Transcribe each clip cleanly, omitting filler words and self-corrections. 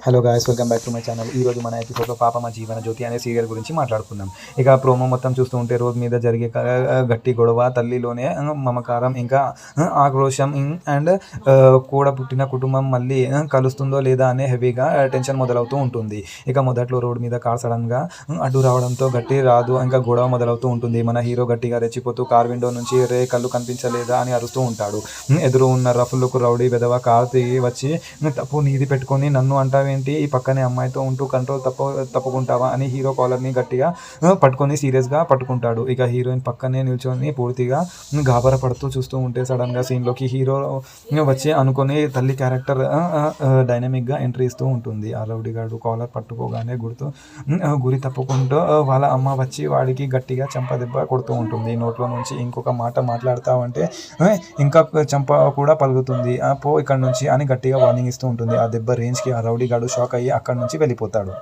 Hello guys, welcome back to my channel. ఈ రోజు మన ఎపిసోడ్లో పాపమ్మ జీవన జ్యోతి అనే సీరియల్ గురించి మాట్లాడుకుందాం. ఇక ప్రోమో మొత్తం చూస్తూ ఉంటే రోడ్ మీద జరిగే గట్టి గొడవ, తల్లిలోనే మమకారం, ఇంకా ఆక్రోశం అండ్ కూడా పుట్టిన కుటుంబం మళ్ళీ కలుస్తుందో లేదా అనే హెవీగా టెన్షన్ మొదలవుతూ ఉంటుంది. ఇక మొదట్లో రోడ్ మీద కార్ సడన్గా అడ్డు రావడంతో గట్టి రాదు, ఇంకా గొడవ మొదలవుతూ ఉంటుంది. మన హీరో గట్టిగా రెచ్చిపోతూ కార్ విండో నుంచి రే కళ్ళు కనిపించలేదా అని అరుస్తూ ఉంటాడు. ఎదురు ఉన్న రఫ్ లుక్ రౌడీ విధవ కార్ దిగి వచ్చి తప్పు నీది పెట్టుకొని నన్ను అంటావేంటి, ఈ పక్కనే అమ్మాయితో ఉంటూ కంట్రోల్ తప్పుకుంటావా అని హీరో కాలర్ని గట్టిగా పట్టుకొని సీరియస్గా పట్టుకుంటాడు. ఇక హీరోయిన్ పక్కనే నిల్చొని పూర్తిగా గాబరా పడుతూ చూస్తూ ఉంటే సడన్గా సీన్లోకి హీరో వచ్చి అనుకుని తల్లి క్యారెక్టర్ డైనమిక్గా ఎంట్రీ ఇస్తూ ఉంటుంది. ఆ రౌడీగాడు కాలర్ పట్టుకోగానే గురి తప్పుకుంటూ వాళ్ళ అమ్మ వచ్చి వాడికి గట్టిగా చెంపదెబ్బ కొడుతూ ఉంటుంది. నోట్లో నుంచి ఇంకొక మాట మాట్లాడతావంటే ఇంకా చెంప కూడా పలుకుతుంది, పో ఇక్కడ నుంచి అని గట్టిగా వార్నింగ్ ఇస్తూ ఉంటుంది. ఆ దెబ్బ రేంజ్కి ఆ రౌడీ గాడు షాక్ అయ్యి అక్కడి నుంచి వెళ్ళిపోతాడు.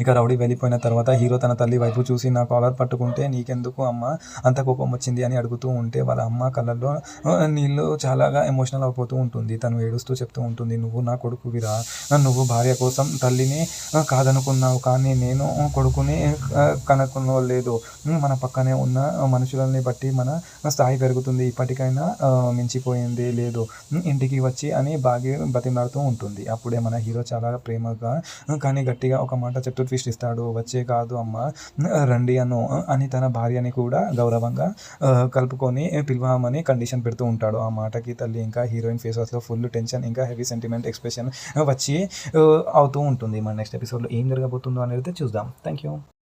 ఇక రౌడీ వెళ్ళిపోయిన తర్వాత హీరో తన తల్లి వైపు చూసి, నా కాలర్ పట్టుకుంటే నీకెందుకు అమ్మ అంత కోపం వచ్చింది అని అడుగుతూ ఉంటే వాళ్ళ అమ్మ కళ్ళల్లో నీళ్ళు చాలాగా ఎమోషనల్ అయిపోతూ ఉంటుంది. తను ఏడుస్తూ చెప్తూ ఉంటుంది, నువ్వు నా కొడుకువిరా, నువ్వు భార్య కోసం తల్లిని కాదనుకున్నావు, కానీ నేను కొడుకుని కనుక్కోలేదు. మన పక్కనే ఉన్న మనుషులని బట్టి మన స్థాయి పెరుగుతుంది, ఇప్పటికైనా మించిపోయింది లేదు, ఇంటికి వచ్చి అని బతిమలాడుతూ ఉంటుంది. అప్పుడే మన హీరో చాలా ప్రేమగా కానీ గట్టిగా ఒక మాట చెప్తూ ట్విస్ట్ ఇస్తాడు. వచ్చే కాదు అమ్మ, రండి అని తన భార్యని కూడా గౌరవంగా కలుపుకొని పిలవమని కండిషన్ పెడుతూ ఉంటాడు. ఆ మాటకి తల్లి ఇంకా హీరోయిన్ ఫేసెస్లో ఫుల్ టెన్షన్, ఇంకా హెవీ సెంటిమెంట్ ఎక్స్ప్రెషన్ వచ్చి అవుతూ ఉంటుంది. మన నెక్స్ట్ ఎపిసోడ్లో ఏం జరగబోతుందో అనేది చూద్దాం. Thank you.